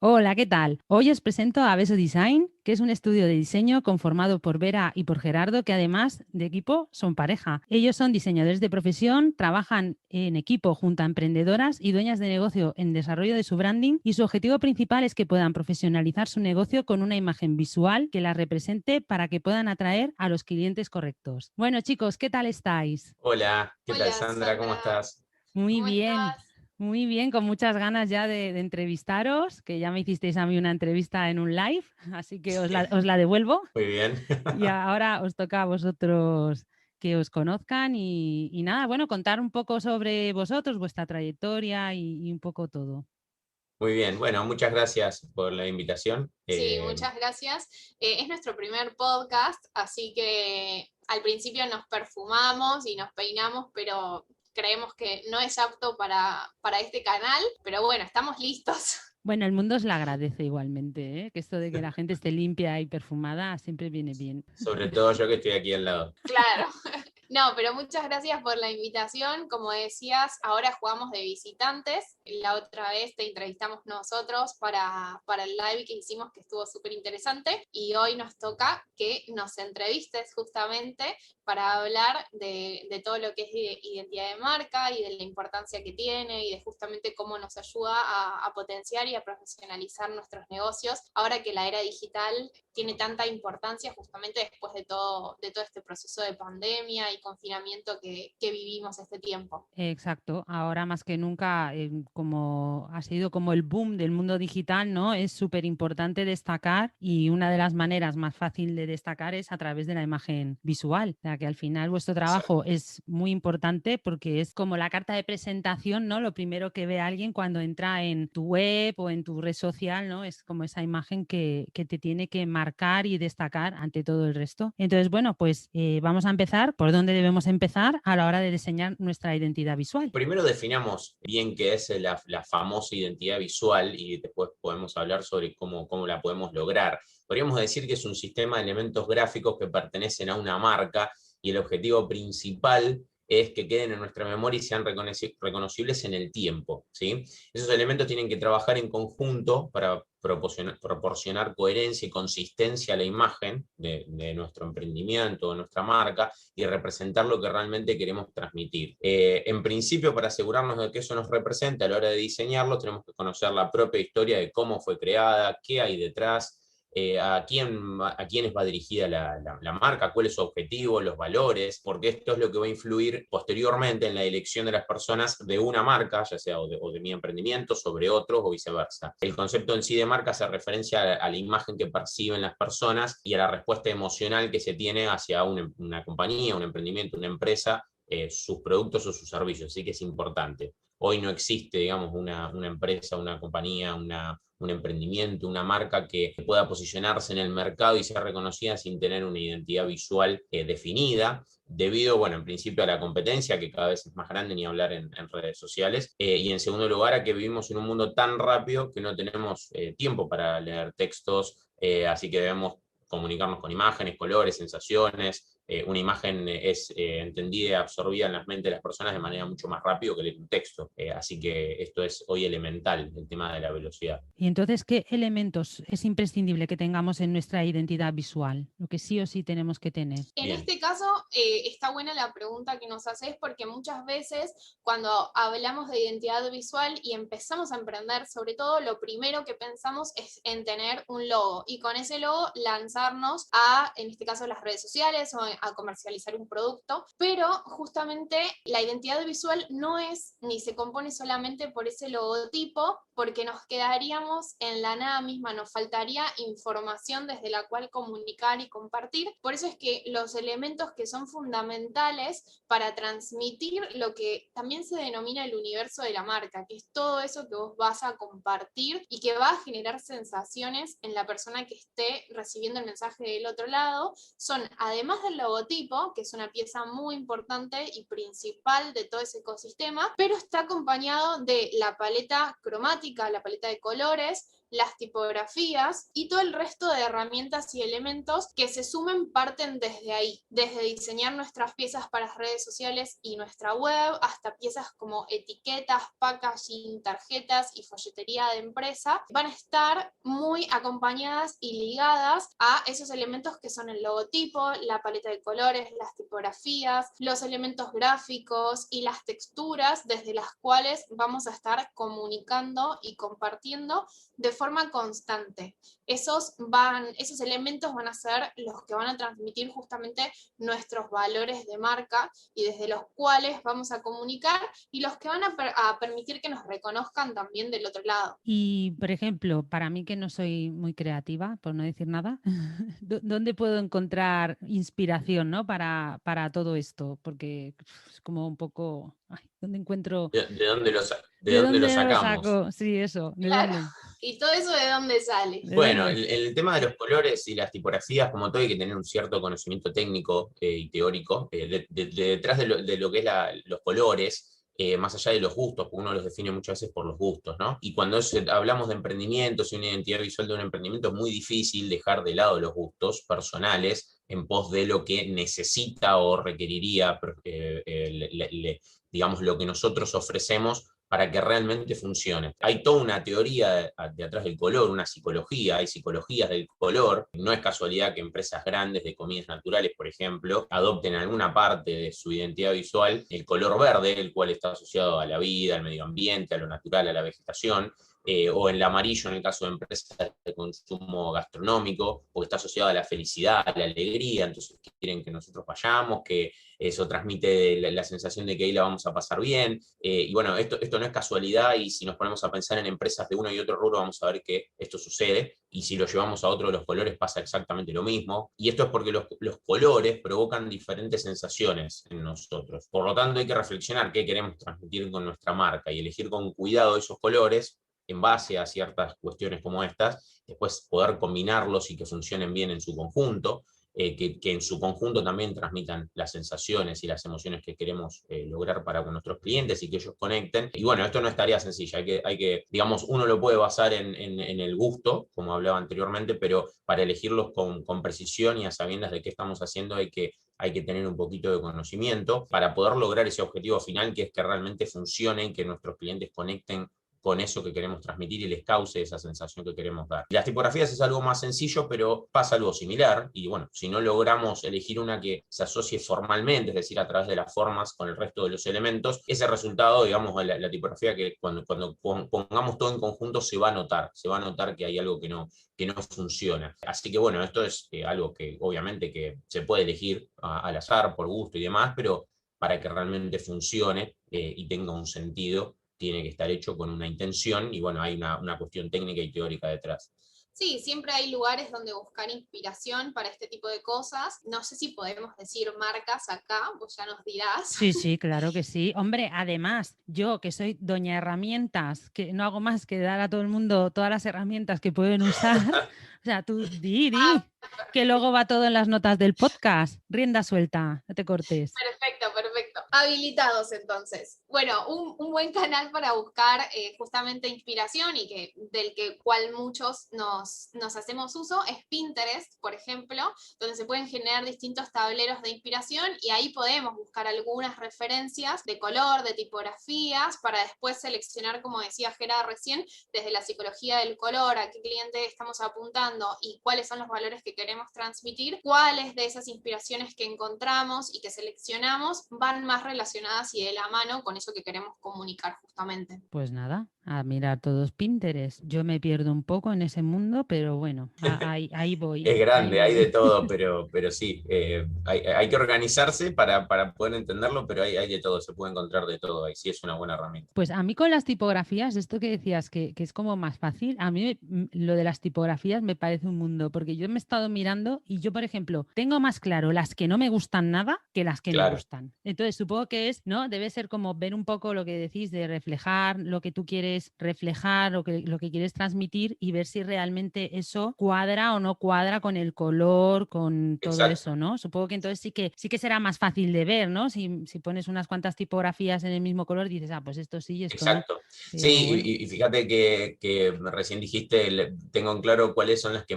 Hola, ¿qué tal? Hoy os presento a Beso Design, que es un estudio de diseño conformado por Vera y por Gerardo, que además de equipo son pareja. Ellos son diseñadores de profesión, trabajan en equipo junto a emprendedoras y dueñas de negocio en desarrollo de su branding y su objetivo principal es que puedan profesionalizar su negocio con una imagen visual que la represente para que puedan atraer a los clientes correctos. Bueno, chicos, ¿qué tal estáis? Hola, ¿qué tal Hola Sandra? ¿Cómo Sandra, estás? Muy ¿cómo bien. estás? Muy bien, con muchas ganas ya de entrevistaros, que ya me hicisteis a mí una entrevista en un live, así que os la devuelvo. Muy bien. Y ahora os toca a vosotros que os conozcan y nada, bueno, contar un poco sobre vosotros, vuestra trayectoria y un poco todo. Muy bien. Bueno, muchas gracias por la invitación. Sí, muchas gracias. Es nuestro primer podcast, así que al principio nos perfumamos y nos peinamos, pero creemos que no es apto para este canal, pero bueno, estamos listos. Bueno, el mundo os la agradece igualmente, ¿eh? Que esto de que la gente esté limpia y perfumada siempre viene bien. Sobre todo yo que estoy aquí al lado. Claro. No, pero muchas gracias por la invitación. Como decías, ahora jugamos de visitantes. La otra vez te entrevistamos nosotros para el live que hicimos, que estuvo súper interesante. Y hoy nos toca que nos entrevistes justamente para hablar de todo lo que es identidad de marca y de la importancia que tiene y de justamente cómo nos ayuda a potenciar y a profesionalizar nuestros negocios. Ahora que la era digital tiene tanta importancia justamente después de todo este proceso de pandemia y confinamiento que vivimos este tiempo. Exacto, ahora más que nunca, como ha sido como el boom del mundo digital, ¿no? Es súper importante destacar y una de las maneras más fácil de destacar es a través de la imagen visual. O sea que al final vuestro trabajo Exacto. es muy importante porque es como la carta de presentación, ¿no? Lo primero que ve alguien cuando entra en tu web o en tu red social, ¿no? Es como esa imagen que te tiene que marcar y destacar ante todo el resto. Entonces, bueno, pues vamos a empezar. ¿Por dónde debemos empezar a la hora de diseñar nuestra identidad visual? Primero definamos bien qué es la famosa identidad visual y después podemos hablar sobre cómo la podemos lograr. Podríamos decir que es un sistema de elementos gráficos que pertenecen a una marca y el objetivo principal es que queden en nuestra memoria y sean reconocibles en el tiempo, ¿sí? Esos elementos tienen que trabajar en conjunto para proporcionar coherencia y consistencia a la imagen de nuestro emprendimiento, de nuestra marca, y representar lo que realmente queremos transmitir. En principio, para asegurarnos de que eso nos represente a la hora de diseñarlo, tenemos que conocer la propia historia de cómo fue creada, qué hay detrás, a quiénes va dirigida la marca, cuál es su objetivo, los valores, porque esto es lo que va a influir posteriormente en la elección de las personas de una marca, ya sea o de mi emprendimiento, sobre otros o viceversa. El concepto en sí de marca hace referencia a la imagen que perciben las personas y a la respuesta emocional que se tiene hacia una compañía, un emprendimiento, una empresa, sus productos o sus servicios, así que es importante. Hoy no existe, digamos, una empresa, una compañía, un emprendimiento, una marca que pueda posicionarse en el mercado y ser reconocida sin tener una identidad visual definida, debido, bueno, en principio a la competencia, que cada vez es más grande, ni hablar en redes sociales, y en segundo lugar a que vivimos en un mundo tan rápido que no tenemos tiempo para leer textos, así que debemos comunicarnos con imágenes, colores, sensaciones. Una imagen es entendida y absorbida en las mentes de las personas de manera mucho más rápido que leer un texto. Así que esto es hoy elemental, el tema de la velocidad. Y entonces, ¿qué elementos es imprescindible que tengamos en nuestra identidad visual? Lo que sí o sí tenemos que tener. En Bien. este caso, está buena la pregunta que nos haces porque muchas veces cuando hablamos de identidad visual y empezamos a emprender, sobre todo lo primero que pensamos es en tener un logo y con ese logo lanzarnos a, en este caso, las redes sociales o a comercializar un producto, pero justamente la identidad visual no es ni se compone solamente por ese logotipo, porque nos quedaríamos en la nada misma, nos faltaría información desde la cual comunicar y compartir. Por eso es que los elementos que son fundamentales para transmitir lo que también se denomina el universo de la marca, que es todo eso que vos vas a compartir y que va a generar sensaciones en la persona que esté recibiendo el mensaje del otro lado, son además del logotipo, que es una pieza muy importante y principal de todo ese ecosistema, pero está acompañado de la paleta cromática, la paleta de colores, las tipografías y todo el resto de herramientas y elementos que se sumen parten desde ahí, desde diseñar nuestras piezas para redes sociales y nuestra web, hasta piezas como etiquetas, packaging, tarjetas y folletería de empresa, van a estar muy acompañadas y ligadas a esos elementos que son el logotipo, la paleta de colores, las tipografías, los elementos gráficos y las texturas desde las cuales vamos a estar comunicando y compartiendo de forma constante. Esos elementos van a ser los que van a transmitir justamente nuestros valores de marca y desde los cuales vamos a comunicar y los que van a permitir que nos reconozcan también del otro lado. Y, por ejemplo, para mí que no soy muy creativa, por no decir nada, ¿dónde puedo encontrar inspiración, ¿no? para todo esto? Porque es como un poco, ay, ¿dónde encuentro? ¿De dónde ¿De dónde lo dónde lo sacamos? saco? Sí, eso, ¿de Claro. dónde? ¿Y todo eso de dónde sale? ¿De Bueno, dónde? el tema de los colores y las tipografías, como todo, hay que tener un cierto conocimiento técnico y teórico detrás de lo que es los colores, más allá de los gustos, porque uno los define muchas veces por los gustos, ¿no? Y cuando hablamos de emprendimientos y una identidad visual de un emprendimiento, es muy difícil dejar de lado los gustos personales en pos de lo que necesita o requeriría, digamos, lo que nosotros ofrecemos para que realmente funcione. Hay toda una teoría de atrás del color, una psicología, hay psicologías del color. No es casualidad que empresas grandes de comidas naturales, por ejemplo, adopten alguna parte de su identidad visual el color verde, el cual está asociado a la vida, al medio ambiente, a lo natural, a la vegetación, o el amarillo en el caso de empresas de consumo gastronómico, porque está asociado a la felicidad, a la alegría, entonces quieren que nosotros vayamos, que eso transmite la sensación de que ahí la vamos a pasar bien, y bueno, esto no es casualidad, y si nos ponemos a pensar en empresas de uno y otro rubro, vamos a ver que esto sucede, y si lo llevamos a otro de los colores pasa exactamente lo mismo, y esto es porque los colores provocan diferentes sensaciones en nosotros, por lo tanto hay que reflexionar qué queremos transmitir con nuestra marca, y elegir con cuidado esos colores, en base a ciertas cuestiones como estas, después poder combinarlos y que funcionen bien en su conjunto, que en su conjunto también transmitan las sensaciones y las emociones que queremos lograr para con nuestros clientes y que ellos conecten. Y bueno, esto no es tarea sencilla, digamos, uno lo puede basar en el gusto, como hablaba anteriormente, pero para elegirlos con precisión y a sabiendas de qué estamos haciendo hay que tener un poquito de conocimiento para poder lograr ese objetivo final, que es que realmente funcionen, que nuestros clientes conecten con eso que queremos transmitir y les cause esa sensación que queremos dar. Las tipografías es algo más sencillo, pero pasa algo similar, y bueno, si no logramos elegir una que se asocie formalmente, es decir, a través de las formas con el resto de los elementos, ese resultado, digamos, la tipografía que cuando pongamos todo en conjunto se va a notar que hay algo que no funciona. Así que bueno, esto es algo que obviamente que se puede elegir al azar, por gusto y demás, pero para que realmente funcione y tenga un sentido, tiene que estar hecho con una intención y bueno, hay una cuestión técnica y teórica detrás. Sí, siempre hay lugares donde buscar inspiración para este tipo de cosas. No sé si podemos decir marcas acá, vos ya nos dirás. Sí, sí, claro que sí. Hombre, además, yo que soy doña herramientas, que no hago más que dar a todo el mundo todas las herramientas que pueden usar, o sea, tú di, que luego va todo en las notas del podcast. Rienda suelta, no te cortes. Perfecto, perfecto. Habilitados entonces. Bueno, un buen canal para buscar justamente inspiración y del cual muchos nos hacemos uso es Pinterest, por ejemplo, donde se pueden generar distintos tableros de inspiración y ahí podemos buscar algunas referencias de color, de tipografías, para después seleccionar, como decía Gerard recién, desde la psicología del color, a qué cliente estamos apuntando y cuáles son los valores que queremos transmitir, cuáles de esas inspiraciones que encontramos y que seleccionamos van más relacionadas y de la mano con eso que queremos comunicar justamente. Pues nada, a mirar todos Pinterest. Yo me pierdo un poco en ese mundo, pero bueno, ahí voy. Es grande, Ahí hay de voy. todo, pero sí, hay que organizarse para poder entenderlo, pero hay de todo, se puede encontrar de todo, ahí sí es una buena herramienta. Pues a mí con las tipografías, esto que decías que es como más fácil, a mí lo de las tipografías me parece un mundo, porque yo me he estado mirando y yo, por ejemplo, tengo más claro las que no me gustan nada que las que me Claro. gustan. Entonces, supongo que es, ¿no? Debe ser como ver un poco lo que decís de reflejar lo que tú quieres reflejar, lo que quieres transmitir y ver si realmente eso cuadra o no cuadra con el color, con todo Exacto. eso, ¿no? Supongo que entonces sí que será más fácil de ver, ¿no? Si pones unas cuantas tipografías en el mismo color, dices, ah, pues esto sí y esto no. Exacto. Pero Sí, bueno. y fíjate que recién dijiste, tengo en claro cuáles son las que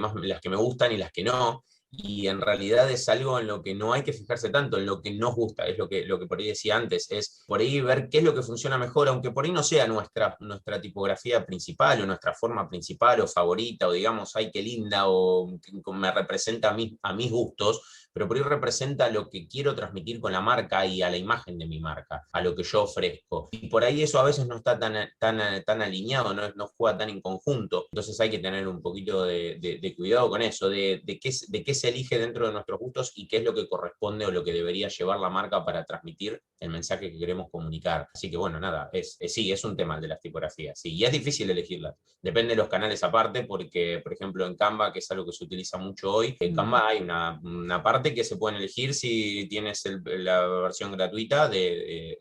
me gustan y las que no, y en realidad es algo en lo que no hay que fijarse tanto, en lo que nos gusta, es lo que por ahí decía antes, es por ahí ver qué es lo que funciona mejor, aunque por ahí no sea nuestra tipografía principal o nuestra forma principal o favorita, o digamos, ay, qué linda, o me representa a mis gustos, pero por ahí representa lo que quiero transmitir con la marca y a la imagen de mi marca, a lo que yo ofrezco. Y por ahí eso a veces no está tan alineado, no juega tan en conjunto. Entonces hay que tener un poquito de cuidado con eso, de qué se elige dentro de nuestros gustos y qué es lo que corresponde o lo que debería llevar la marca para transmitir el mensaje que queremos comunicar. Así que bueno, nada, sí, es un tema el de las tipografías. Sí, y es difícil elegirlas. Depende de los canales aparte, porque, por ejemplo, en Canva, que es algo que se utiliza mucho hoy, en Canva hay una parte que se pueden elegir si tienes la versión gratuita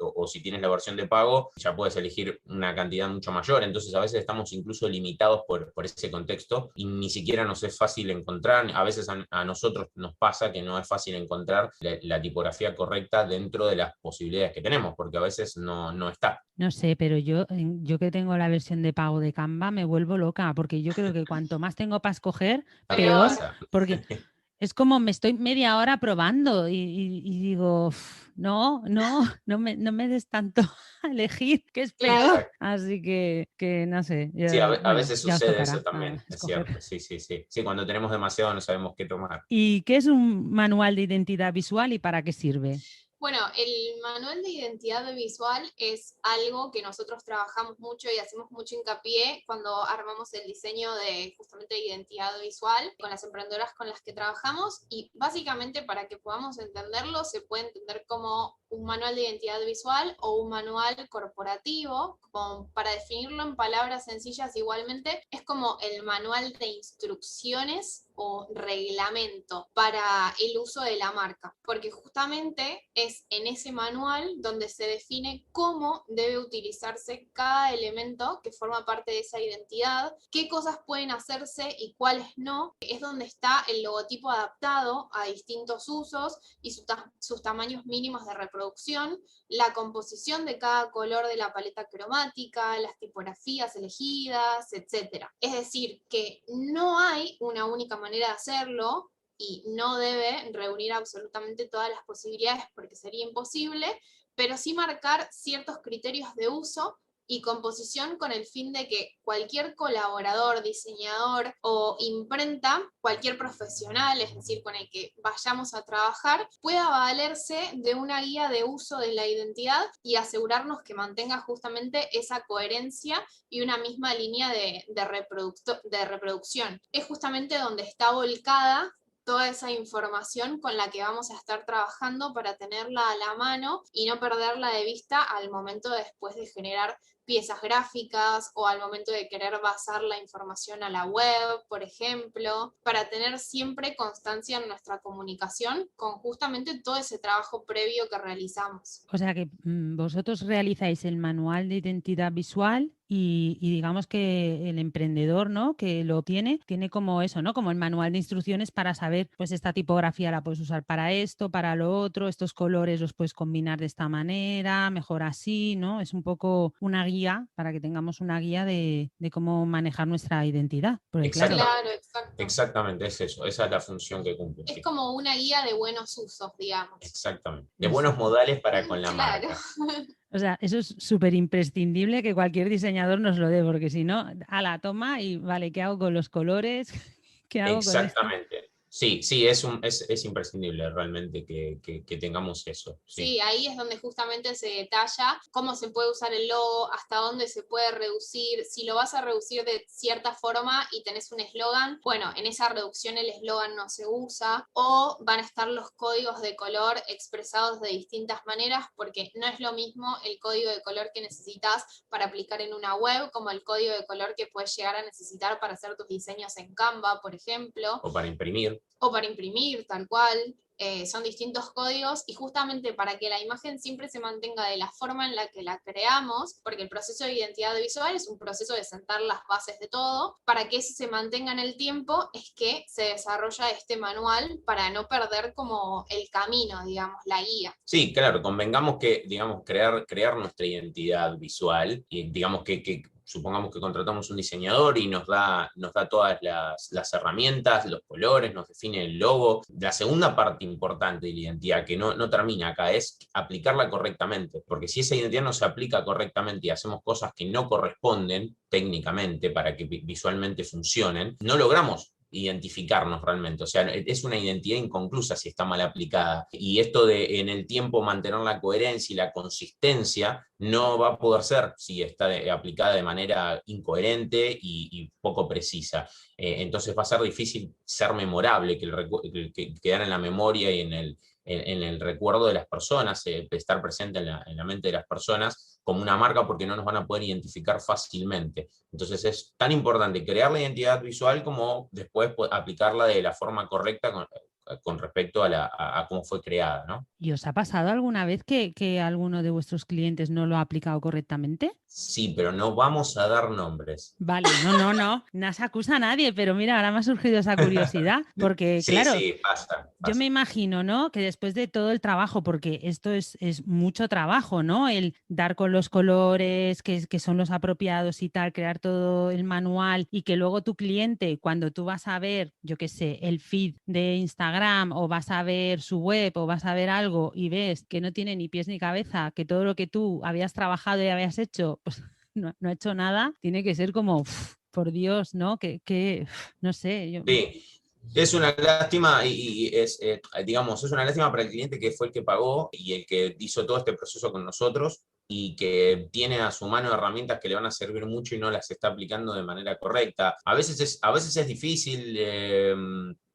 o si tienes la versión de pago, ya puedes elegir una cantidad mucho mayor. Entonces a veces estamos incluso limitados por ese contexto y ni siquiera nos es fácil encontrar. A veces a nosotros nos pasa que no es fácil encontrar la tipografía correcta dentro de las posibilidades que tenemos, porque a veces no está. No sé, pero yo que tengo la versión de pago de Canva me vuelvo loca, porque yo creo que cuanto más tengo para escoger, ¿A qué peor, pasa? porque es como me estoy media hora probando y digo, no me des tanto a elegir, que es peor. Claro. Así que no sé, Sí, a bueno, veces ya os sucede eso tocará también, es escoger. cierto. Sí, sí, sí. Sí, cuando tenemos demasiado no sabemos qué tomar. ¿Y qué es un manual de identidad visual y para qué sirve? Bueno, el manual de identidad visual es algo que nosotros trabajamos mucho y hacemos mucho hincapié cuando armamos el diseño de justamente identidad visual con las emprendedoras con las que trabajamos, y básicamente para que podamos entenderlo se puede entender como un manual de identidad visual o un manual corporativo. Como para definirlo en palabras sencillas, igualmente es como el manual de instrucciones o reglamento para el uso de la marca, porque justamente es en ese manual donde se define cómo debe utilizarse cada elemento que forma parte de esa identidad, qué cosas pueden hacerse y cuáles no. Es donde está el logotipo adaptado a distintos usos y sus tamaños mínimos de reproducción, la composición de cada color de la paleta cromática, las tipografías elegidas, etc. Es decir, que no hay una única manera de hacerlo y no debe reunir absolutamente todas las posibilidades porque sería imposible, pero sí marcar ciertos criterios de uso y composición con el fin de que cualquier colaborador, diseñador o imprenta, cualquier profesional, es decir, con el que vayamos a trabajar, pueda valerse de una guía de uso de la identidad y asegurarnos que mantenga justamente esa coherencia y una misma línea de reproducción. Es justamente donde está volcada toda esa información con la que vamos a estar trabajando para tenerla a la mano y no perderla de vista al momento después de generar piezas gráficas o al momento de querer basar la información a la web, por ejemplo, para tener siempre constancia en nuestra comunicación con justamente todo ese trabajo previo que realizamos. O sea que vosotros realizáis el manual de identidad visual y digamos que el emprendedor, ¿no?, que lo tiene como eso, ¿no?, como el manual de instrucciones para saber, pues esta tipografía la puedes usar para esto, para lo otro, estos colores los puedes combinar de esta manera, mejor así, ¿no? Es un poco una guía para que tengamos una guía de cómo manejar nuestra identidad. Porque claro, Claro, exacto. Exactamente, es eso, esa es la función que cumple. Es Sí. como una guía de buenos usos, digamos. Exactamente. De buenos modales para con la Claro. marca. o sea, eso es súper imprescindible que cualquier diseñador nos lo dé, porque si no, a la toma y vale, ¿qué hago con los colores? ¿Qué hago con esto? Exactamente. Sí, sí, es imprescindible realmente que tengamos eso. Sí. Sí, ahí es donde justamente se detalla cómo se puede usar el logo, hasta dónde se puede reducir, si lo vas a reducir de cierta forma y tenés un eslogan, bueno, en esa reducción el eslogan no se usa, o van a estar los códigos de color expresados de distintas maneras, porque no es lo mismo el código de color que necesitas para aplicar en una web, como el código de color que puedes llegar a necesitar para hacer tus diseños en Canva, por ejemplo. O para imprimir. O para imprimir, tal cual. son distintos códigos, y justamente para que la imagen siempre se mantenga de la forma en la que la creamos, porque el proceso de identidad visual es un proceso de sentar las bases de todo, para que eso se mantenga en el tiempo es que se desarrolla este manual para no perder como el camino, digamos, la guía. Sí, claro, convengamos que, digamos, crear nuestra identidad visual, y digamos que supongamos que contratamos un diseñador y nos da todas las herramientas, los colores, nos define el logo. La segunda parte importante de la identidad, que no termina acá, es aplicarla correctamente, porque si esa identidad no se aplica correctamente y hacemos cosas que no corresponden técnicamente para que visualmente funcionen, no logramos identificarnos realmente, o sea, es una identidad inconclusa si está mal aplicada, y esto de en el tiempo mantener la coherencia y la consistencia no va a poder ser si está aplicada de manera incoherente y poco precisa. Entonces va a ser difícil ser memorable, que quedar en la memoria y en el recuerdo de las personas, estar presente en la mente de las personas como una marca, porque no nos van a poder identificar fácilmente. Entonces es tan importante crear la identidad visual como después aplicarla de la forma correcta con respecto a cómo fue creada, ¿no? ¿Y os ha pasado alguna vez que alguno de vuestros clientes no lo ha aplicado correctamente? Sí, pero no vamos a dar nombres. Vale, no se acusa a nadie, pero mira, ahora me ha surgido esa curiosidad, porque Sí, claro, sí, pasa. yo me imagino, ¿no? Que después de todo el trabajo, porque esto es mucho trabajo, ¿no? El dar con los colores que son los apropiados y tal, crear todo el manual, y que luego tu cliente, cuando tú vas a ver, yo qué sé, el feed de Instagram, o vas a ver su web, o vas a ver algo y ves que no tiene ni pies ni cabeza, que todo lo que tú habías trabajado y habías hecho, pues no ha hecho nada, tiene que ser como, por Dios, ¿no? No sé, yo... Sí, es una lástima y es, digamos, es una lástima para el cliente, que fue el que pagó y el que hizo todo este proceso con nosotros, y que tiene a su mano herramientas que le van a servir mucho y no las está aplicando de manera correcta. A veces es difícil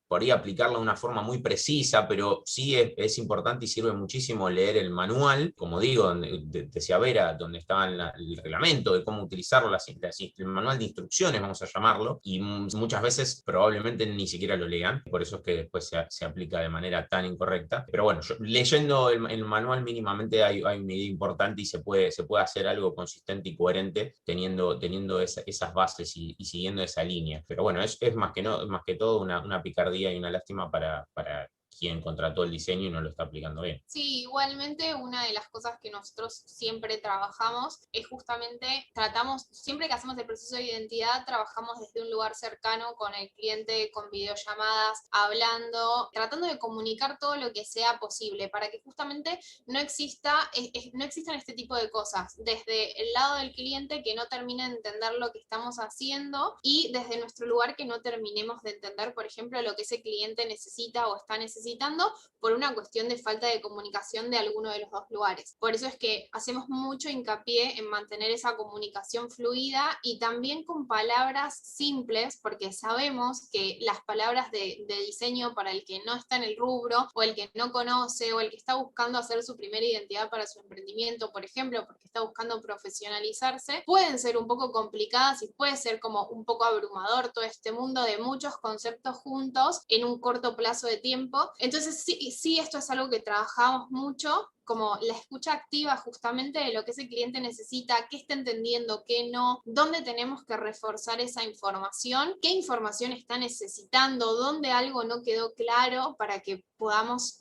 por ahí aplicarlo de una forma muy precisa, pero sí es importante y sirve muchísimo leer el manual, como digo, decía Vera, donde estaba el reglamento de cómo utilizarlo, el manual de instrucciones, vamos a llamarlo, y muchas veces probablemente ni siquiera lo lean, por eso es que después se aplica de manera tan incorrecta. Pero bueno, leyendo el manual mínimamente hay una idea importante, y se puede hacer algo consistente y coherente teniendo esas bases y siguiendo esa línea. Pero bueno, es más que todo una picardía y una lástima para quien contrató el diseño y no lo está aplicando bien. Sí, igualmente una de las cosas que nosotros siempre trabajamos es justamente, siempre que hacemos el proceso de identidad, trabajamos desde un lugar cercano con el cliente, con videollamadas, hablando, tratando de comunicar todo lo que sea posible para que justamente no existan este tipo de cosas, desde el lado del cliente, que no termine de entender lo que estamos haciendo, y desde nuestro lugar, que no terminemos de entender, por ejemplo, lo que ese cliente necesita o está necesitando, por una cuestión de falta de comunicación de alguno de los dos lugares. Por eso es que hacemos mucho hincapié en mantener esa comunicación fluida, y también con palabras simples, porque sabemos que las palabras de diseño, para el que no está en el rubro, o el que no conoce, o el que está buscando hacer su primera identidad para su emprendimiento, por ejemplo, porque está buscando profesionalizarse, pueden ser un poco complicadas y puede ser como un poco abrumador todo este mundo de muchos conceptos juntos en un corto plazo de tiempo. Entonces sí, esto es algo que trabajamos mucho, como la escucha activa justamente de lo que ese cliente necesita, qué está entendiendo, qué no, dónde tenemos que reforzar esa información, qué información está necesitando, dónde algo no quedó claro, para que podamos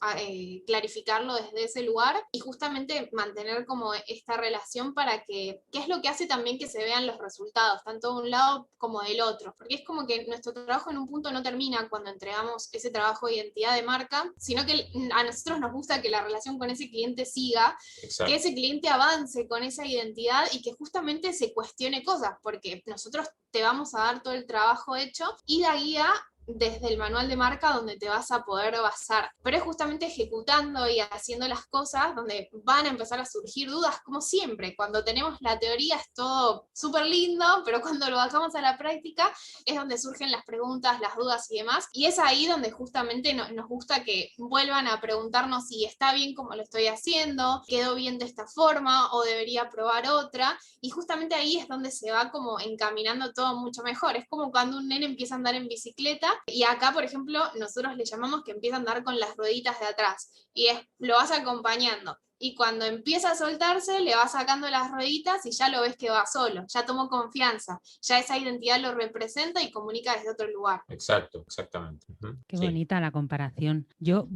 clarificarlo desde ese lugar, y justamente mantener como esta relación, para que es lo que hace también que se vean los resultados, tanto de un lado como del otro, porque es como que nuestro trabajo en un punto no termina cuando entregamos ese trabajo de identidad de marca, sino que a nosotros nos gusta que la relación con ese cliente siga. Exacto. Que ese cliente avance con esa identidad y que justamente se cuestione cosas, porque nosotros te vamos a dar todo el trabajo hecho y la guía desde el manual de marca, donde te vas a poder basar, pero es justamente ejecutando y haciendo las cosas donde van a empezar a surgir dudas, como siempre. Cuando tenemos la teoría es todo súper lindo, pero cuando lo bajamos a la práctica es donde surgen las preguntas, las dudas y demás, y es ahí donde justamente nos gusta que vuelvan a preguntarnos si está bien como lo estoy haciendo, quedó bien de esta forma o debería probar otra, y justamente ahí es donde se va como encaminando todo mucho mejor. Es como cuando un nene empieza a andar en bicicleta Y acá, por ejemplo, nosotros le llamamos que empieza a andar con las rueditas de atrás y lo vas acompañando. Y cuando empieza a soltarse, le vas sacando las rueditas y ya lo ves que va solo, ya tomó confianza, ya esa identidad lo representa y comunica desde otro lugar. Exacto, exactamente. Qué Sí. bonita la comparación. Yo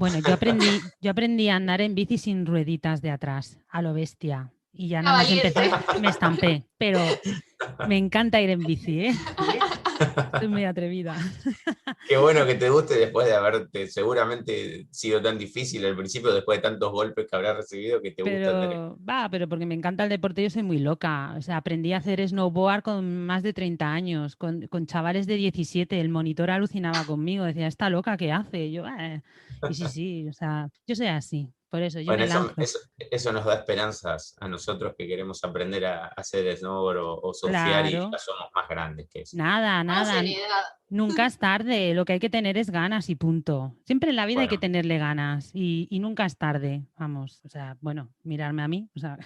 aprendí a andar en bici sin rueditas de atrás, a lo bestia. Y ya Una nada más valiente. empezar, me estampé. Pero me encanta ir en bici, ¿eh? Soy muy atrevida. Qué bueno que te guste después de haberte seguramente sido tan difícil al principio, después de tantos golpes que habrás recibido, que te gusta tener. Pero porque me encanta el deporte, yo soy muy loca. O sea, aprendí a hacer snowboard con más de 30 años, con chavales de 17. El monitor alucinaba conmigo, decía, ¿esta loca qué hace? Y yo, Y sí, o sea, yo soy así. Por eso yo Bueno, me lanzo. eso nos da esperanzas a nosotros que queremos aprender a hacer snowboard o surfear y Claro. ya somos más grandes que eso. Nada. Seriedad. Nunca es tarde, lo que hay que tener es ganas y punto. Siempre en la vida hay que Bueno, tenerle ganas y nunca es tarde, vamos. O sea, bueno, mirarme a mí, o sea,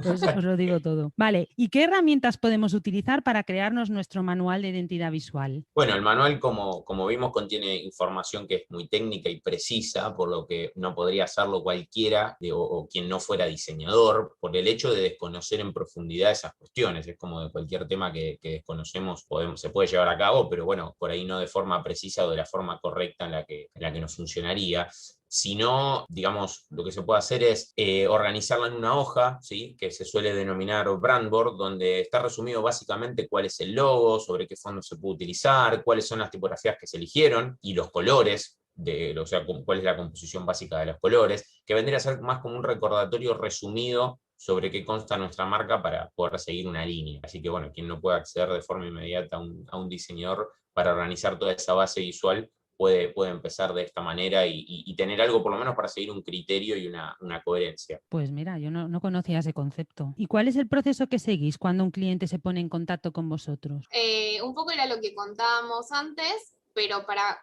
pues os lo digo todo. Vale, ¿y qué herramientas podemos utilizar para crearnos nuestro manual de identidad visual? bueno, el manual, como vimos, contiene información que es muy técnica y precisa, por lo que no podría hacerlo cualquiera o quien no fuera diseñador, por el hecho de desconocer en profundidad esas cuestiones. Es como de cualquier tema que desconocemos se puede llevar a cabo, pero bueno, por ahí no de forma precisa o de la forma correcta en la que nos funcionaría. Si no, digamos, lo que se puede hacer es organizarla en una hoja, ¿sí? Que se suele denominar brand board, donde está resumido básicamente cuál es el logo, sobre qué fondo se puede utilizar, cuáles son las tipografías que se eligieron y los colores, o sea, cuál es la composición básica de los colores, que vendría a ser más como un recordatorio resumido sobre qué consta nuestra marca para poder seguir una línea. Así que bueno, quien no pueda acceder de forma inmediata a un diseñador para organizar toda esa base visual, puede empezar de esta manera y tener algo por lo menos para seguir un criterio y una coherencia. Pues mira, yo no conocía ese concepto. ¿Y cuál es el proceso que seguís cuando un cliente se pone en contacto con vosotros? Un poco era lo que contábamos antes, pero para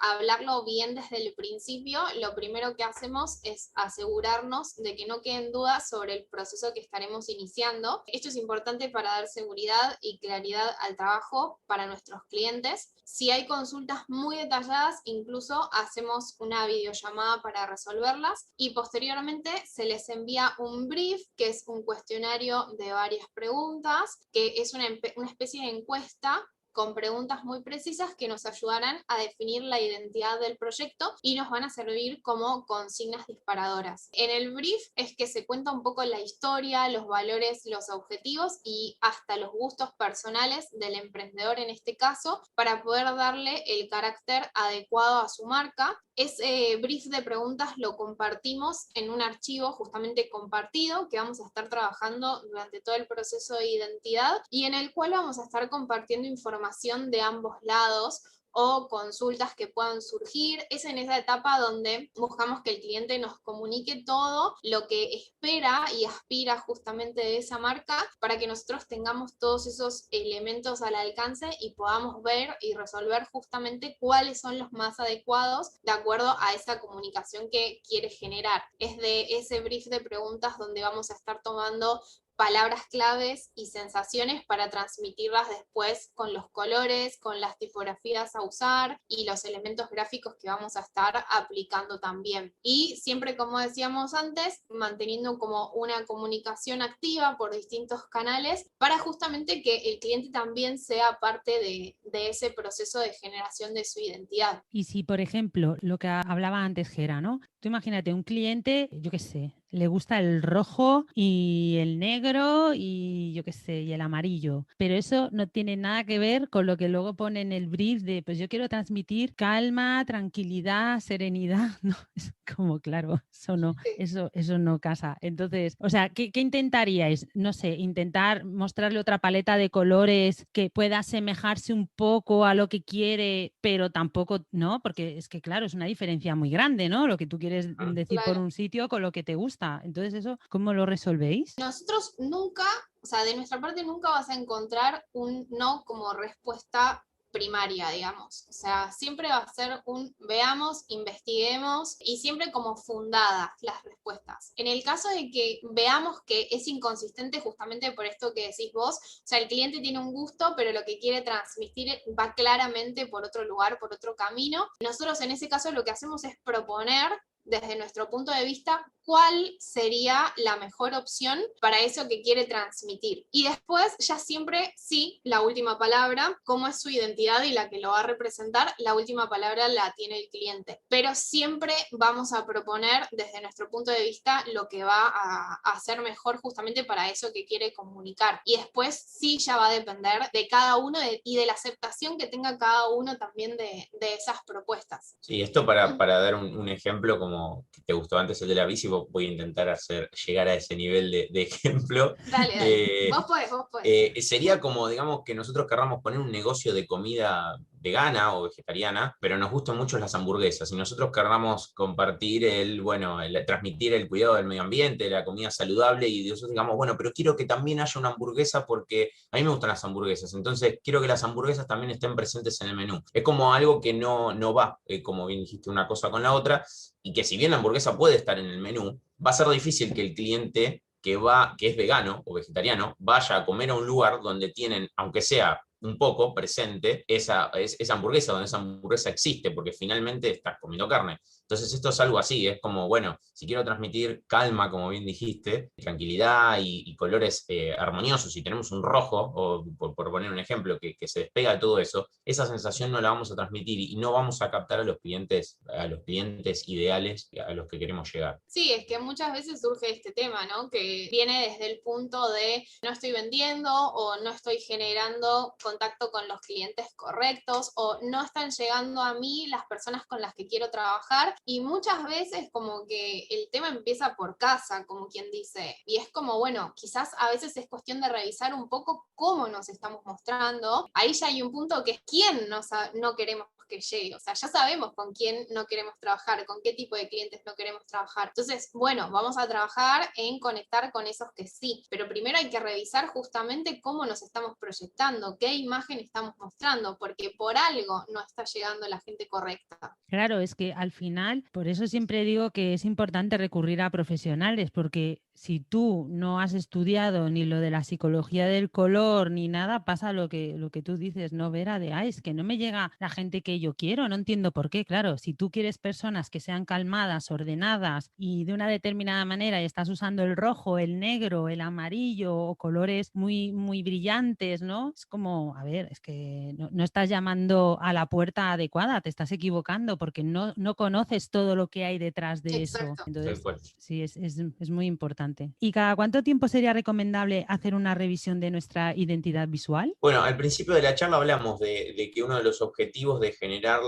hablarlo bien desde el principio, lo primero que hacemos es asegurarnos de que no queden dudas sobre el proceso que estaremos iniciando. Esto es importante para dar seguridad y claridad al trabajo para nuestros clientes. Si hay consultas muy detalladas, incluso hacemos una videollamada para resolverlas y posteriormente se les envía un brief, que es un cuestionario de varias preguntas, que es una especie de encuesta con preguntas muy precisas que nos ayudarán a definir la identidad del proyecto y nos van a servir como consignas disparadoras. En el brief es que se cuenta un poco la historia, los valores, los objetivos y hasta los gustos personales del emprendedor en este caso, para poder darle el carácter adecuado a su marca. Ese brief de preguntas lo compartimos en un archivo justamente compartido que vamos a estar trabajando durante todo el proceso de identidad y en el cual vamos a estar compartiendo información de ambos lados o consultas que puedan surgir. Es en esa etapa donde buscamos que el cliente nos comunique todo lo que espera y aspira justamente de esa marca para que nosotros tengamos todos esos elementos al alcance y podamos ver y resolver justamente cuáles son los más adecuados de acuerdo a esa comunicación que quiere generar. Es de ese brief de preguntas donde vamos a estar tomando palabras claves y sensaciones para transmitirlas después con los colores, con las tipografías a usar y los elementos gráficos que vamos a estar aplicando también. Y siempre, como decíamos antes, manteniendo como una comunicación activa por distintos canales para justamente que el cliente también sea parte de ese proceso de generación de su identidad. Y si, por ejemplo, lo que hablaba antes Gera, ¿no? Tú imagínate un cliente, yo qué sé, le gusta el rojo y el negro y yo qué sé, y el amarillo, pero eso no tiene nada que ver con lo que luego pone en el brief de, pues yo quiero transmitir calma, tranquilidad, serenidad, no, es como claro, eso no casa. Entonces, o sea, ¿qué intentaríais? No sé, intentar mostrarle otra paleta de colores que pueda asemejarse un poco a lo que quiere, pero tampoco, ¿no? Porque es que claro, es una diferencia muy grande, ¿no? Lo que tú quieres decir por un sitio con lo que te gusta. Entonces, ¿eso cómo lo resolvéis? Nosotros nunca, o sea, de nuestra parte nunca vas a encontrar un no como respuesta primaria, digamos. O sea, siempre va a ser un veamos, investiguemos y siempre como fundadas las respuestas. En el caso de que veamos que es inconsistente justamente por esto que decís vos, o sea, el cliente tiene un gusto, pero lo que quiere transmitir va claramente por otro lugar, por otro camino. Nosotros en ese caso lo que hacemos es proponer desde nuestro punto de vista, cuál sería la mejor opción para eso que quiere transmitir. Y después, ya siempre, sí, la última palabra, cómo es su identidad y la que lo va a representar, la última palabra la tiene el cliente. Pero siempre vamos a proponer desde nuestro punto de vista lo que va a hacer mejor justamente para eso que quiere comunicar. Y después, sí, ya va a depender de cada uno y de la aceptación que tenga cada uno también de esas propuestas. Sí, esto para dar un ejemplo, como que te gustó antes el de la bici, voy a intentar llegar a ese nivel de ejemplo. Dale. Vos podés. Sería como, digamos, que nosotros querramos poner un negocio de comida vegana o vegetariana, pero nos gustan mucho las hamburguesas y nosotros querramos compartir transmitir el cuidado del medio ambiente, la comida saludable y nosotros digamos, bueno, pero quiero que también haya una hamburguesa porque a mí me gustan las hamburguesas, entonces quiero que las hamburguesas también estén presentes en el menú. Es como algo que no va, como bien dijiste, una cosa con la otra, y que si bien la hamburguesa puede estar en el menú, va a ser difícil que el cliente que es vegano o vegetariano, vaya a comer a un lugar donde tienen, aunque sea un poco presente, esa hamburguesa, donde esa hamburguesa existe, porque finalmente estás comiendo carne. Entonces esto es algo así, es como, bueno, si quiero transmitir calma, como bien dijiste, tranquilidad y colores armoniosos, si tenemos un rojo, o por poner un ejemplo, que se despega de todo eso, esa sensación no la vamos a transmitir y no vamos a captar a los clientes ideales a los que queremos llegar. Sí, es que muchas veces surge este tema, ¿no? Que viene desde el punto de no estoy vendiendo o no estoy generando contacto con los clientes correctos o no están llegando a mí las personas con las que quiero trabajar y muchas veces como que el tema empieza por casa, como quien dice, y es como, bueno, quizás a veces es cuestión de revisar un poco cómo nos estamos mostrando. Ahí ya hay un punto que es quién no queremos que llegue, o sea, ya sabemos con quién no queremos trabajar, con qué tipo de clientes no queremos trabajar. Entonces, bueno, vamos a trabajar en conectar con esos que sí, pero primero hay que revisar justamente cómo nos estamos proyectando, qué imagen estamos mostrando, porque por algo no está llegando la gente correcta. Claro, es que al final, por eso siempre digo que es importante recurrir a profesionales, porque si tú no has estudiado ni lo de la psicología del color ni nada, pasa lo que tú dices, no, Vera, es que no me llega la gente que yo quiero, no entiendo por qué. Claro, si tú quieres personas que sean calmadas, ordenadas y de una determinada manera y estás usando el rojo, el negro, el amarillo o colores muy, muy brillantes, ¿no? Es como, a ver, es que no estás llamando a la puerta adecuada, te estás equivocando porque no conoces todo lo que hay detrás de Exacto. eso. Entonces, sí, es muy importante. ¿Y cada cuánto tiempo sería recomendable hacer una revisión de nuestra identidad visual? Bueno, al principio de la charla hablamos de que uno de los objetivos de generar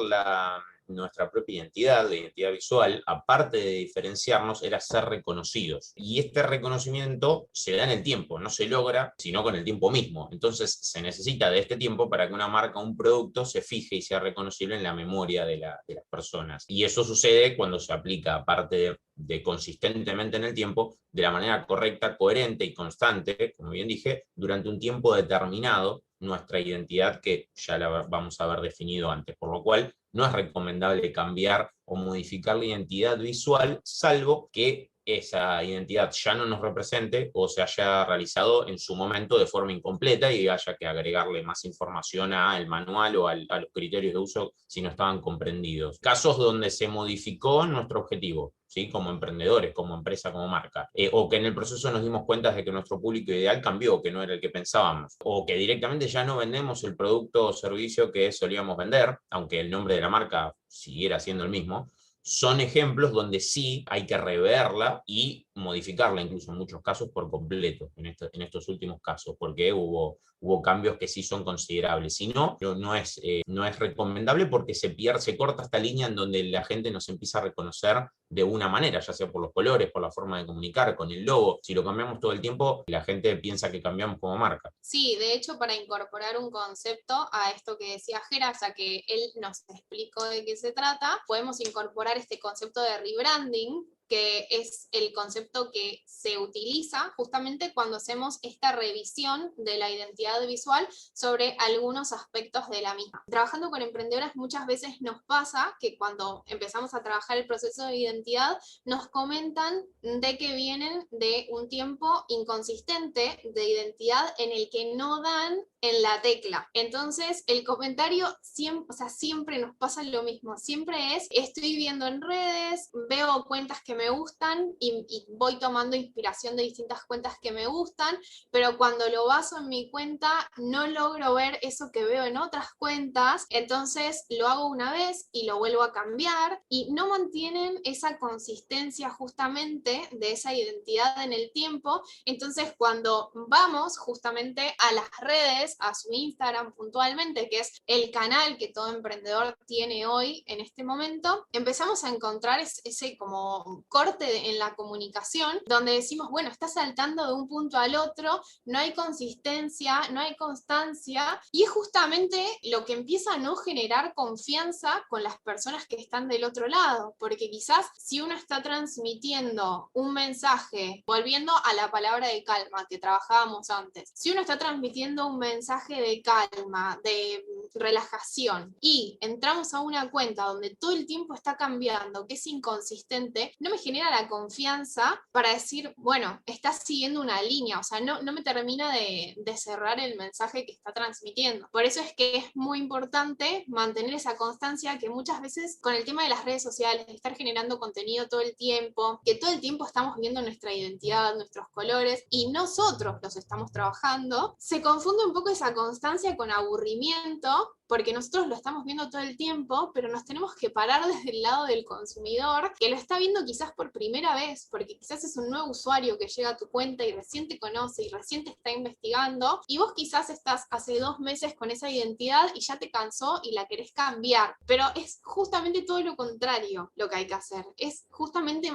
nuestra propia identidad, la identidad visual, aparte de diferenciarnos, era ser reconocidos. Y este reconocimiento se da en el tiempo, no se logra sino con el tiempo mismo. Entonces se necesita de este tiempo para que una marca o un producto se fije y sea reconocible en la memoria de las personas. Y eso sucede cuando se aplica, aparte de consistentemente en el tiempo, de la manera correcta, coherente y constante, como bien dije, durante un tiempo determinado, nuestra identidad que ya la vamos a haber definido antes, por lo cual no es recomendable cambiar o modificar la identidad visual, salvo que esa identidad ya no nos represente o se haya realizado en su momento de forma incompleta y haya que agregarle más información al manual o a los criterios de uso si no estaban comprendidos. Casos donde se modificó nuestro objetivo, ¿sí? Como emprendedores, como empresa, como marca, o que en el proceso nos dimos cuenta de que nuestro público ideal cambió, que no era el que pensábamos, o que directamente ya no vendemos el producto o servicio que solíamos vender, aunque el nombre de la marca siguiera siendo el mismo. Son ejemplos donde sí hay que reverla y modificarla, incluso en muchos casos por completo, en estos últimos casos, porque hubo cambios que sí son considerables. Si no, no es recomendable porque se corta esta línea en donde la gente nos empieza a reconocer de una manera, ya sea por los colores, por la forma de comunicar, con el logo. Si lo cambiamos todo el tiempo, la gente piensa que cambiamos como marca. Sí, de hecho, para incorporar un concepto a esto que decía Gera, ya que él nos explicó de qué se trata, podemos incorporar este concepto de rebranding, que es el concepto que se utiliza justamente cuando hacemos esta revisión de la identidad visual sobre algunos aspectos de la misma. Trabajando con emprendedoras muchas veces nos pasa que cuando empezamos a trabajar el proceso de identidad nos comentan de que vienen de un tiempo inconsistente de identidad en el que no dan en la tecla. Entonces el comentario siempre nos pasa lo mismo, siempre es: estoy viendo en redes, veo cuentas que me gustan y voy tomando inspiración de distintas cuentas que me gustan, pero cuando lo baso en mi cuenta no logro ver eso que veo en otras cuentas, entonces lo hago una vez y lo vuelvo a cambiar y no mantienen esa consistencia justamente de esa identidad en el tiempo. Entonces cuando vamos justamente a las redes, a su Instagram puntualmente, que es el canal que todo emprendedor tiene hoy en este momento, empezamos a encontrar ese como corte en la comunicación, donde decimos, bueno, está saltando de un punto al otro, no hay consistencia, no hay constancia, y es justamente lo que empieza a no generar confianza con las personas que están del otro lado, porque quizás si uno está transmitiendo un mensaje, volviendo a la palabra de calma que trabajábamos antes, si uno está transmitiendo un mensaje de calma, de relajación, y entramos a una cuenta donde todo el tiempo está cambiando, que es inconsistente, no me genera la confianza para decir, bueno, estás siguiendo una línea, o sea, no me termina de cerrar el mensaje que está transmitiendo. Por eso es que es muy importante mantener esa constancia, que muchas veces con el tema de las redes sociales, de estar generando contenido todo el tiempo, que todo el tiempo estamos viendo nuestra identidad, nuestros colores, y nosotros los estamos trabajando, se confunde un poco esa constancia con aburrimiento, porque nosotros lo estamos viendo todo el tiempo, pero nos tenemos que parar desde el lado del consumidor, que lo está viendo quizás por primera vez, porque quizás es un nuevo usuario que llega a tu cuenta y recién te conoce y recién te está investigando, y vos quizás estás hace 2 meses con esa identidad y ya te cansó y la querés cambiar, pero es justamente todo lo contrario lo que hay que hacer, es justamente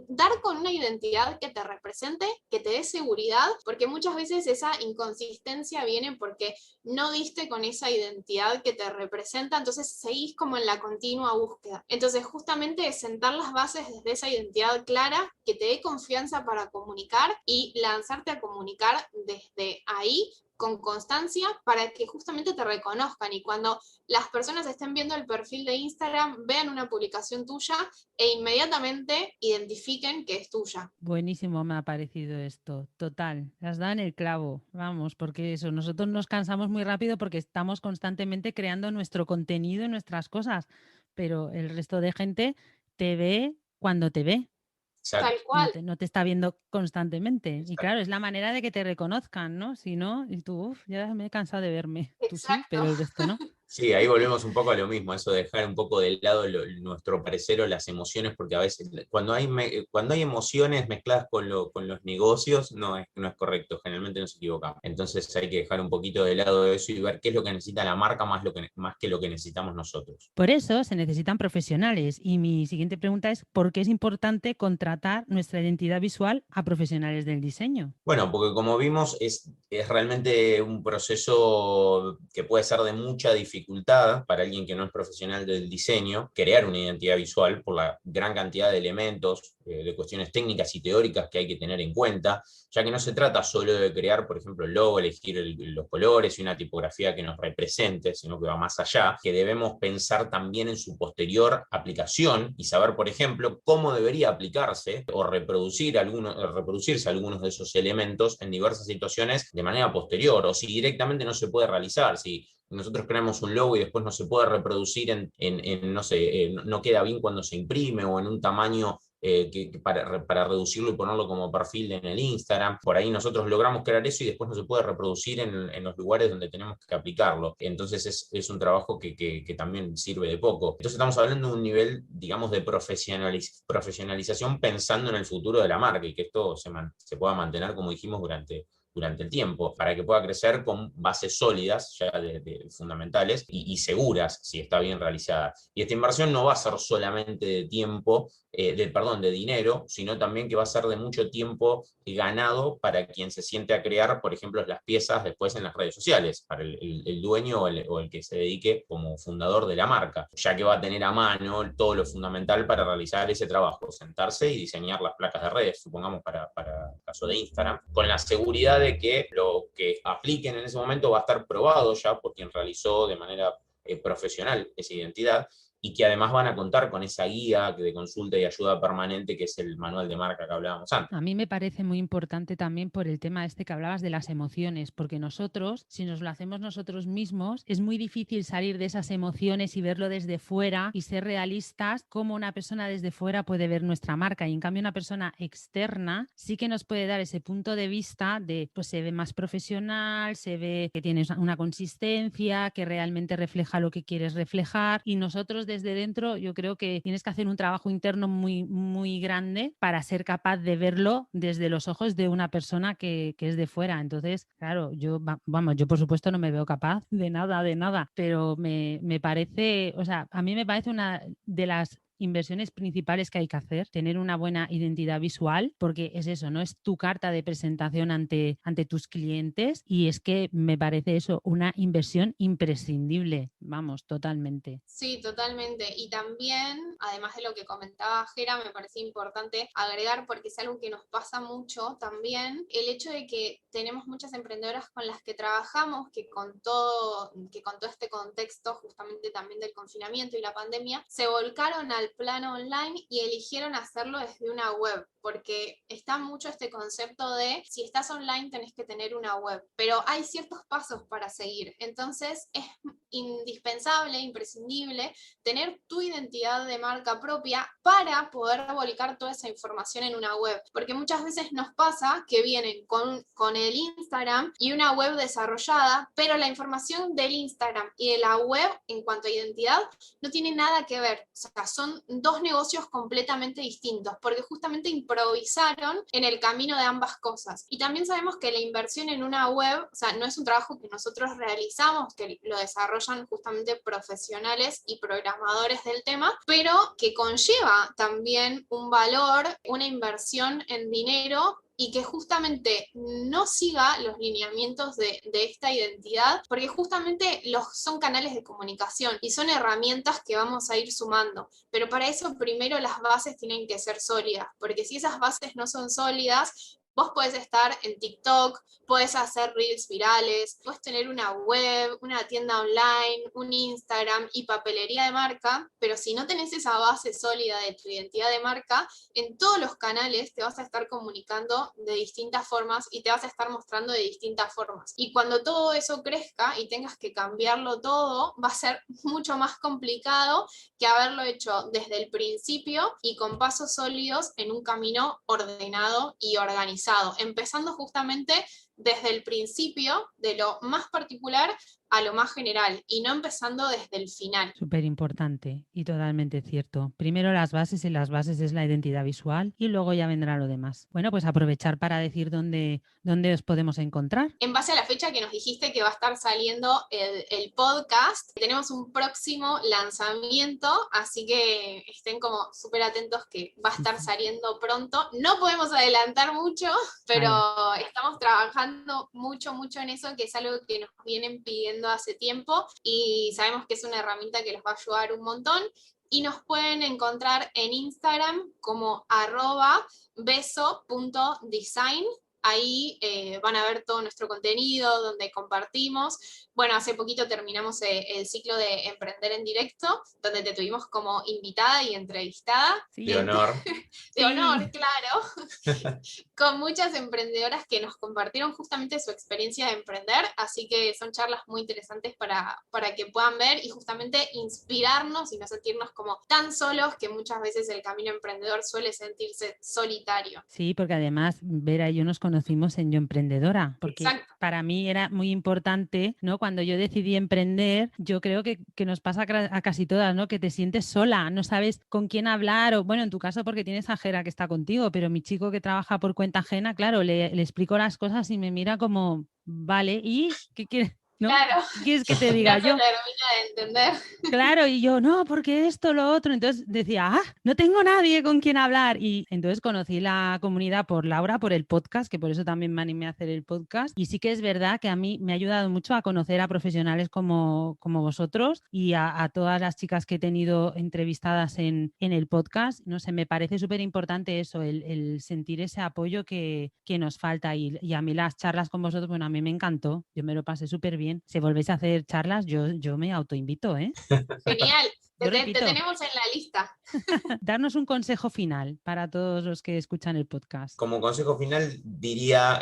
dar con una identidad que te represente, que te dé seguridad, porque muchas veces esa inconsistencia viene porque no diste con esa identidad que te representa, entonces seguís como en la continua búsqueda. Entonces justamente sentar las bases desde esa identidad clara, que te dé confianza para comunicar y lanzarte a comunicar desde ahí con constancia para que justamente te reconozcan, y cuando las personas estén viendo el perfil de Instagram, vean una publicación tuya e inmediatamente identifiquen que es tuya. Buenísimo me ha parecido esto, total, has dado en el clavo, vamos, porque eso, nosotros nos cansamos muy rápido porque estamos constantemente creando nuestro contenido y nuestras cosas, pero el resto de gente te ve cuando te ve. Tal cual. No te está viendo constantemente. Y claro, es la manera de que te reconozcan, ¿no? Si no, y tú, ya me he cansado de verme. Tú sí, pero el resto no. Sí, ahí volvemos un poco a lo mismo, eso de dejar un poco de lado nuestro parecer o las emociones, porque a veces cuando hay emociones mezcladas con los negocios, no es correcto, generalmente nos equivocamos. Entonces hay que dejar un poquito de lado eso y ver qué es lo que necesita la marca más que lo que necesitamos nosotros. Por eso se necesitan profesionales. Y mi siguiente pregunta es, ¿por qué es importante contratar nuestra identidad visual a profesionales del diseño? Bueno, porque como vimos es realmente un proceso que puede ser de mucha dificultad para alguien que no es profesional del diseño, crear una identidad visual por la gran cantidad de elementos, de cuestiones técnicas y teóricas que hay que tener en cuenta, ya que no se trata solo de crear, por ejemplo, el logo, elegir los colores y una tipografía que nos represente, sino que va más allá, que debemos pensar también en su posterior aplicación y saber, por ejemplo, cómo debería aplicarse o reproducirse algunos de esos elementos en diversas situaciones de manera posterior, o si directamente no se puede realizar, si nosotros creamos un logo y después no se puede reproducir no sé, no queda bien cuando se imprime o en un tamaño para reducirlo y ponerlo como perfil en el Instagram. Por ahí nosotros logramos crear eso y después no se puede reproducir en los lugares donde tenemos que aplicarlo. Entonces es un trabajo que también sirve de poco. Entonces estamos hablando de un nivel, digamos, de profesionalización pensando en el futuro de la marca y que esto se pueda mantener, como dijimos, durante durante el tiempo, para que pueda crecer con bases sólidas, ya fundamentales y seguras, si está bien realizada. Y esta inversión no va a ser solamente de tiempo, de dinero, sino también que va a ser de mucho tiempo ganado para quien se siente a crear, por ejemplo, las piezas después en las redes sociales, para el dueño o el que se dedique como fundador de la marca, ya que va a tener a mano todo lo fundamental para realizar ese trabajo, sentarse y diseñar las placas de redes, supongamos para el caso de Instagram, con la seguridad de que lo que apliquen en ese momento va a estar probado ya por quien realizó de manera profesional esa identidad, y que además van a contar con esa guía de consulta y ayuda permanente que es el manual de marca que hablábamos antes. A mí me parece muy importante también por el tema este que hablabas de las emociones, porque nosotros, si nos lo hacemos nosotros mismos, es muy difícil salir de esas emociones y verlo desde fuera y ser realistas como una persona desde fuera puede ver nuestra marca, y en cambio una persona externa sí que nos puede dar ese punto de vista de, pues se ve más profesional, se ve que tienes una consistencia, que realmente refleja lo que quieres reflejar, y nosotros desde dentro yo creo que tienes que hacer un trabajo interno muy, muy grande para ser capaz de verlo desde los ojos de una persona que es de fuera. Entonces, claro, yo por supuesto no me veo capaz de nada, pero me parece, o sea, a mí me parece una de las inversiones principales que hay que hacer, tener una buena identidad visual, porque es eso, no es tu carta de presentación ante tus clientes, y es que me parece eso una inversión imprescindible, vamos, totalmente. Sí, totalmente. Y también, además de lo que comentaba Jera, me parece importante agregar, porque es algo que nos pasa mucho también, el hecho de que tenemos muchas emprendedoras con las que trabajamos, que con todo este contexto justamente también del confinamiento y la pandemia, se volcaron al plano online y eligieron hacerlo desde una web, porque está mucho este concepto de si estás online tenés que tener una web, pero hay ciertos pasos para seguir. Entonces es indispensable, imprescindible, tener tu identidad de marca propia para poder volcar toda esa información en una web, porque muchas veces nos pasa que vienen con el Instagram y una web desarrollada, pero la información del Instagram y de la web en cuanto a identidad no tiene nada que ver, o sea, son dos negocios completamente distintos, porque justamente improvisaron en el camino de ambas cosas. Y también sabemos que la inversión en una web, o sea, no es un trabajo que nosotros realizamos, que lo desarrollan justamente profesionales y programadores del tema, pero que conlleva también un valor, una inversión en dinero, y que justamente no siga los lineamientos de esta identidad, porque justamente son canales de comunicación y son herramientas que vamos a ir sumando, pero para eso primero las bases tienen que ser sólidas, porque si esas bases no son sólidas, vos podés estar en TikTok, podés hacer reels virales, podés tener una web, una tienda online, un Instagram y papelería de marca, pero si no tenés esa base sólida de tu identidad de marca, en todos los canales te vas a estar comunicando de distintas formas y te vas a estar mostrando de distintas formas. Y cuando todo eso crezca y tengas que cambiarlo todo, va a ser mucho más complicado que haberlo hecho desde el principio y con pasos sólidos en un camino ordenado y organizado, empezando justamente desde el principio, de lo más particular a lo más general, y no empezando desde el final. Súper importante y totalmente cierto. Primero las bases, y las bases es la identidad visual, y luego ya vendrá lo demás. Bueno, pues aprovechar para decir dónde os podemos encontrar. En base a la fecha que nos dijiste que va a estar saliendo el podcast, tenemos un próximo lanzamiento, así que estén como súper atentos que va a estar saliendo pronto. No podemos adelantar mucho, pero estamos trabajando mucho en eso, que es algo que nos vienen pidiendo hace tiempo y sabemos que es una herramienta que los va a ayudar un montón. Y nos pueden encontrar en Instagram como @beso.design. Ahí van a ver todo nuestro contenido, donde compartimos. Bueno, hace poquito terminamos el ciclo de Emprender en Directo, donde te tuvimos como invitada y entrevistada. Sí. De honor. De honor, claro. Con muchas emprendedoras que nos compartieron justamente su experiencia de emprender, así que son charlas muy interesantes para que puedan ver y justamente inspirarnos y no sentirnos como tan solos, que muchas veces el camino emprendedor suele sentirse solitario. Sí, porque además Vera y yo nos conocimos en Yo Emprendedora, porque Exacto. para mí era muy importante, ¿no? Cuando yo decidí emprender, yo creo que nos pasa a casi todas, ¿no? Que te sientes sola, no sabes con quién hablar, o bueno, en tu caso porque tienes a Jera que está contigo, pero mi chico que trabaja por cuenta ajena, claro, le explico las cosas y me mira como, vale, ¿y qué quieres? ¿No? Claro. ¿Qué quieres que te diga No te yo? termina de entender. Claro, y yo, no, porque esto, lo otro. Entonces decía, no tengo nadie con quien hablar. Y entonces conocí la comunidad por Laura, por el podcast, que por eso también me animé a hacer el podcast. Y sí que es verdad que a mí me ha ayudado mucho a conocer a profesionales como vosotros y a todas las chicas que he tenido entrevistadas en el podcast. No sé, me parece súper importante eso, el sentir ese apoyo que nos falta. Y a mí las charlas con vosotros, bueno, a mí me encantó. Yo me lo pasé súper bien. Si volvéis a hacer charlas, yo me autoinvito, ¿eh? Genial. Yo Te repito, tenemos en la lista. darnos un consejo final para todos los que escuchan el podcast. Como consejo final diría,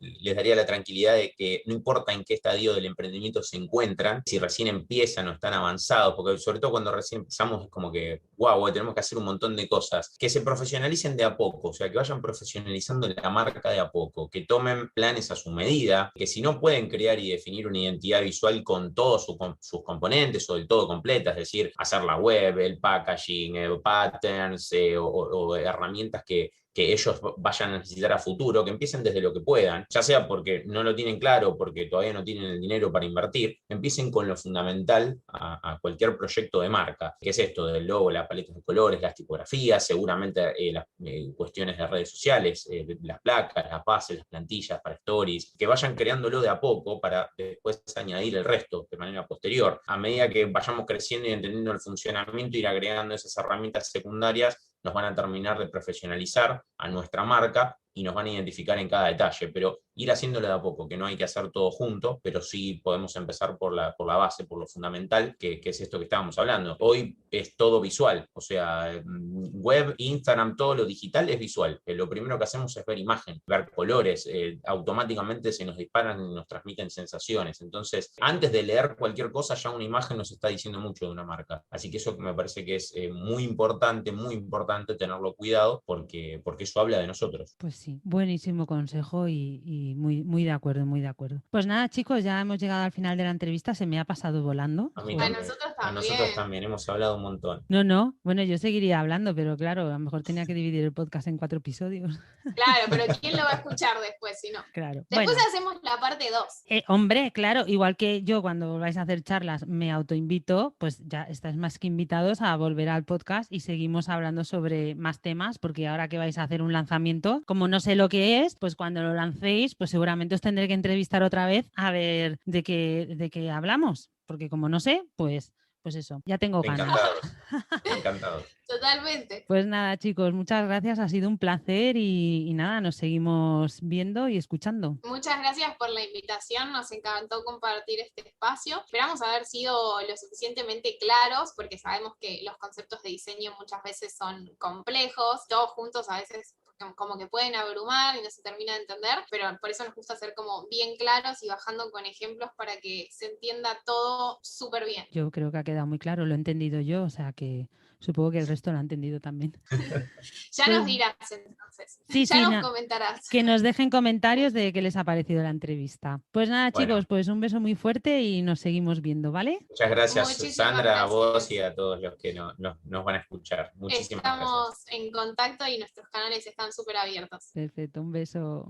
les daría la tranquilidad de que no importa en qué estadio del emprendimiento se encuentran, si recién empiezan o están avanzados, porque sobre todo cuando recién empezamos es como que, wow, tenemos que hacer un montón de cosas, que se profesionalicen de a poco, o sea, que vayan profesionalizando la marca de a poco, que tomen planes a su medida, que si no pueden crear y definir una identidad visual con todos sus componentes o del todo completa, es decir, hacer la web, el packaging, patterns o herramientas que ellos vayan a necesitar a futuro, que empiecen desde lo que puedan, ya sea porque no lo tienen claro, porque todavía no tienen el dinero para invertir, empiecen con lo fundamental a cualquier proyecto de marca, que es esto del logo, la paleta de colores, las tipografías, seguramente las cuestiones de redes sociales, las placas, las bases, las plantillas para stories, que vayan creándolo de a poco para después añadir el resto de manera posterior. A medida que vayamos creciendo y entendiendo el funcionamiento, ir agregando esas herramientas secundarias, nos van a terminar de profesionalizar a nuestra marca y nos van a identificar en cada detalle, pero ir haciéndolo de a poco, que no hay que hacer todo junto, pero sí podemos empezar por la base, por lo fundamental, que es esto que estábamos hablando. Hoy es todo visual, o sea, web, Instagram, todo lo digital es visual. Lo primero que hacemos es ver imagen, ver colores, automáticamente se nos disparan y nos transmiten sensaciones. Entonces, antes de leer cualquier cosa, ya una imagen nos está diciendo mucho de una marca. Así que eso me parece que es muy importante tenerlo cuidado, porque eso habla de nosotros. Pues sí, buenísimo consejo y muy, muy de acuerdo, muy de acuerdo. Pues nada, chicos, ya hemos llegado al final de la entrevista, se me ha pasado volando. A mí A también. nosotros A nosotros también. también, hemos hablado un montón. No, bueno, yo seguiría hablando, pero claro, a lo mejor tenía que dividir el podcast en 4 episodios. Claro, pero ¿quién lo va a escuchar después si no? Claro. Después Bueno, hacemos la parte 2. hombre, claro, igual que yo cuando volváis a hacer charlas me autoinvito, pues ya estáis más que invitados a volver al podcast y seguimos hablando sobre más temas, porque ahora que vais a hacer un lanzamiento, como no sé lo que es, pues cuando lo lancéis, pues seguramente os tendré que entrevistar otra vez a ver de qué hablamos, porque como no sé, pues eso, ya tengo ganas. Encantado, encantado. Totalmente. Pues nada, chicos, muchas gracias, ha sido un placer y nada, nos seguimos viendo y escuchando. Muchas gracias por la invitación, nos encantó compartir este espacio. Esperamos haber sido lo suficientemente claros, porque sabemos que los conceptos de diseño muchas veces son complejos, todos juntos a veces como que pueden abrumar y no se termina de entender, pero por eso nos gusta ser como bien claros y bajando con ejemplos para que se entienda todo súper bien. Yo creo que ha quedado muy claro, lo he entendido yo, o sea que supongo que el resto lo ha entendido también. Ya nos dirás entonces, Sí, ya sí, nos comentarás. que nos dejen comentarios de qué les ha parecido la entrevista. Pues nada, Bueno. chicos, pues un beso muy fuerte y nos seguimos viendo, ¿vale? Muchas gracias, Muchísimas Sandra, a vos gracias. y a todos los que nos van a escuchar. Muchísimas gracias. Estamos en contacto y nuestros canales están súper abiertos. Perfecto, un beso.